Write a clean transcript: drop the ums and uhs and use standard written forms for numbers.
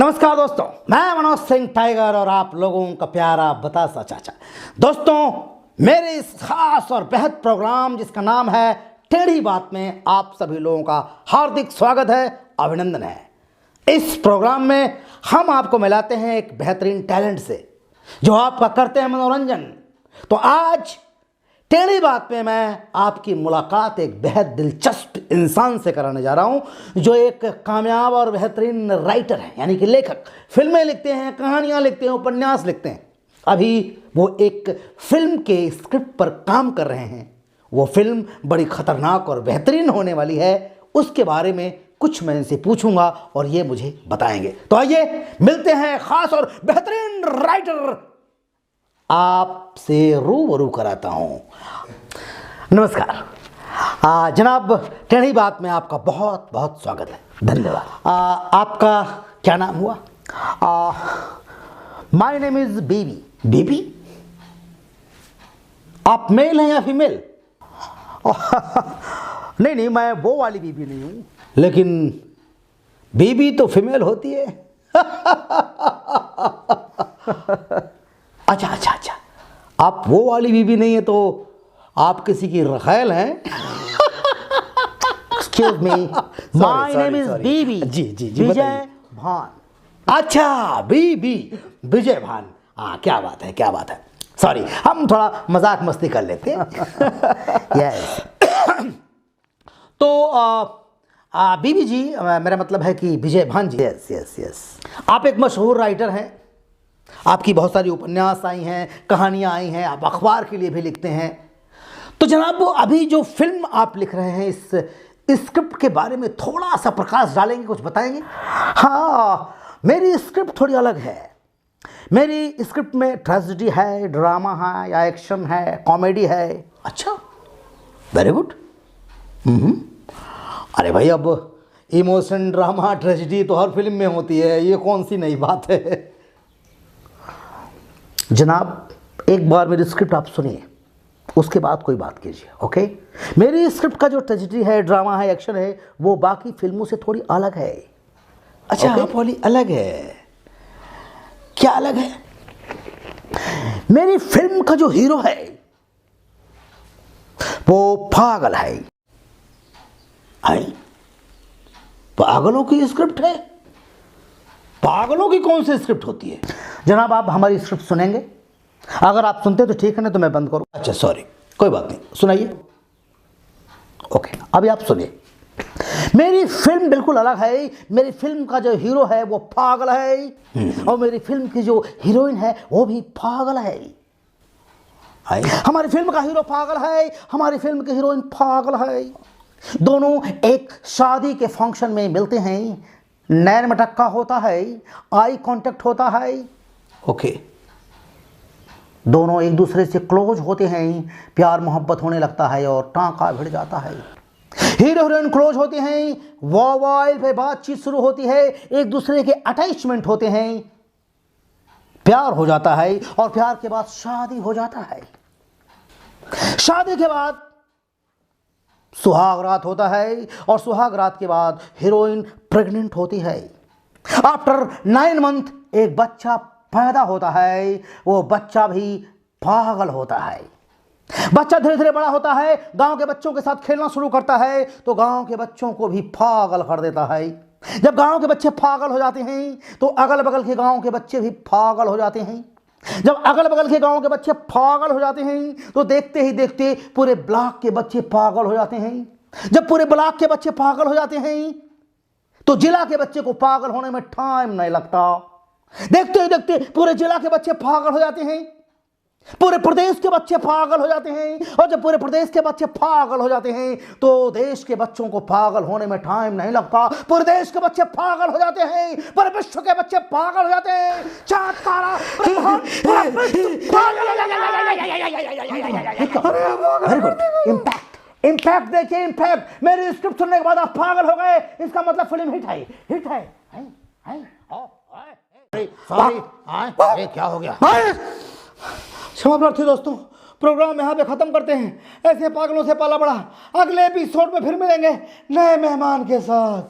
नमस्कार दोस्तों, मैं मनोज सिंह टाइगर और आप लोगों का प्यारा बतासा चाचा। दोस्तों, मेरे इस खास और बेहद प्रोग्राम जिसका नाम है टेढ़ी बात में आप सभी लोगों का हार्दिक स्वागत है, अभिनंदन है। इस प्रोग्राम में हम आपको मिलाते हैं एक बेहतरीन टैलेंट से जो आपका करते हैं मनोरंजन। तो आज टेढ़ी बात में मैं आपकी मुलाकात एक बेहद दिलचस्प इंसान से कराने जा रहा हूं जो एक कामयाब और बेहतरीन राइटर है, यानी कि लेखक। फिल्में लिखते हैं, कहानियां लिखते हैं, उपन्यास लिखते हैं। अभी वो एक फिल्म के स्क्रिप्ट पर काम कर रहे हैं। वो फिल्म बड़ी खतरनाक और बेहतरीन होने वाली है। उसके बारे में कुछ मैं इनसे पूछूंगा और ये मुझे बताएंगे। तो आइए मिलते हैं खास और बेहतरीन राइटर आपसे रूबरू कराता हूं। नमस्कार जनाब, टेढ़ी बात में आपका बहुत बहुत स्वागत है। धन्यवाद। आपका क्या नाम हुआ? My name is baby. Baby? आप मेल हैं या फीमेल? नहीं, मैं वो वाली बीबी नहीं हूं, लेकिन बीबी तो फीमेल होती है। अच्छा, आप वो वाली बीबी नहीं है तो आप किसी की रखैल हैं? Excuse me, my name is बीबी। जी विजय भान। अच्छा, बीबी विजय भान। हाँ, क्या बात है। सॉरी, हम थोड़ा मजाक मस्ती कर लेते हैं। यस। तो बीबी जी, मेरा मतलब है कि विजय भान जी। यस। आप एक मशहूर राइटर हैं। आपकी बहुत सारी उपन्यास आई हैं, कहानियां आई हैं, आप अखबार के लिए भी लिखते हैं। तो जनाब, अभी जो फिल्म आप लिख रहे हैं, इस स्क्रिप्ट के बारे में थोड़ा सा प्रकाश डालेंगे, कुछ बताएंगे? हाँ, मेरी स्क्रिप्ट थोड़ी अलग है। मेरी स्क्रिप्ट में ट्रेजेडी है, ड्रामा है, या एक्शन है, कॉमेडी है। अच्छा, वेरी गुड। अरे भाई, अब इमोशन, ड्रामा, ट्रेजेडी तो हर फिल्म में होती है, ये कौन सी नई बात है? जनाब, एक बार मेरी स्क्रिप्ट आप सुनिए, उसके बाद कोई बात कीजिए, ओके? मेरी स्क्रिप्ट का जो ट्रेजेडी है, ड्रामा है, एक्शन है, वो बाकी फिल्मों से थोड़ी अलग है। अच्छा, आप वाली अलग है? क्या अलग है? मेरी फिल्म का जो हीरो है वो पागल है। पागलों की स्क्रिप्ट है? पागलों की कौन सी स्क्रिप्ट होती है? जनाब, आप हमारी स्क्रिप्ट सुनेंगे? अगर आप सुनते तो ठीक है, नहीं तो मैं बंद करूँ। अच्छा, सॉरी, कोई बात नहीं, सुनाइए। ओके, अभी आप सुनिए। मेरी फिल्म बिल्कुल अलग है। मेरी फिल्म का जो हीरो है वो पागल है, और मेरी फिल्म की जो हीरोइन है वो भी पागल है। हमारी फिल्म का हीरो पागल है, हमारी फिल्म की हीरोइन पागल है। दोनों एक शादी के फंक्शन में मिलते हैं, नैन मटक्का होता है, आई कांटेक्ट होता है। ओके, दोनों एक दूसरे से क्लोज होते हैं, प्यार मोहब्बत होने लगता है और टांका भिड़ जाता है। हीरो हीरोइन क्लोज होते हैं, मोबाइल पे बातचीत शुरू होती है, एक दूसरे के अटैचमेंट होते हैं, प्यार हो जाता है, और प्यार के बाद शादी हो जाता है। शादी के बाद सुहाग रात होता है, और सुहाग रात के बाद हीरोइन प्रेग्नेंट होती है। आफ्टर 9 मंथ एक बच्चा पैदा होता है। वो बच्चा भी पागल होता है। बच्चा धीरे धीरे बड़ा होता है, गांव के बच्चों के साथ खेलना शुरू करता है, तो गांव के बच्चों को भी पागल कर देता है। जब गांव के बच्चे पागल हो जाते हैं तो अगल बगल के गांव के बच्चे भी पागल हो जाते हैं। जब अगल बगल के गांव के बच्चे पागल हो जाते हैं तो देखते ही देखते पूरे ब्लॉक के बच्चे पागल हो जाते हैं। जब पूरे ब्लॉक के बच्चे पागल हो जाते हैं तो जिला के बच्चे को पागल होने में टाइम नहीं लगता। देखते ही देखते पूरे जिला के बच्चे पागल हो जाते हैं, पूरे प्रदेश के बच्चे पागल हो जाते हैं, और जब पूरे प्रदेश के बच्चे पागल हो जाते हैं तो देश के बच्चों को पागल होने में टाइम नहीं लगता। पूरे देश के बच्चे पागल हो जाते हैं, पूरे विश्व के बच्चे पागल हो जाते हैं। चांद तारा इम्पैक्ट देखिए, इम्पैक्ट। मेरी स्क्रिप्ट सुनने के बाद आप पागल हो गए, इसका मतलब फिल्म हिट है। सॉरी, क्या हो गया? क्षमा प्रार्थी दोस्तों, प्रोग्राम यहाँ पे खत्म करते हैं। ऐसे पागलों से पाला पड़ा। अगले एपिसोड में फिर मिलेंगे नए मेहमान के साथ।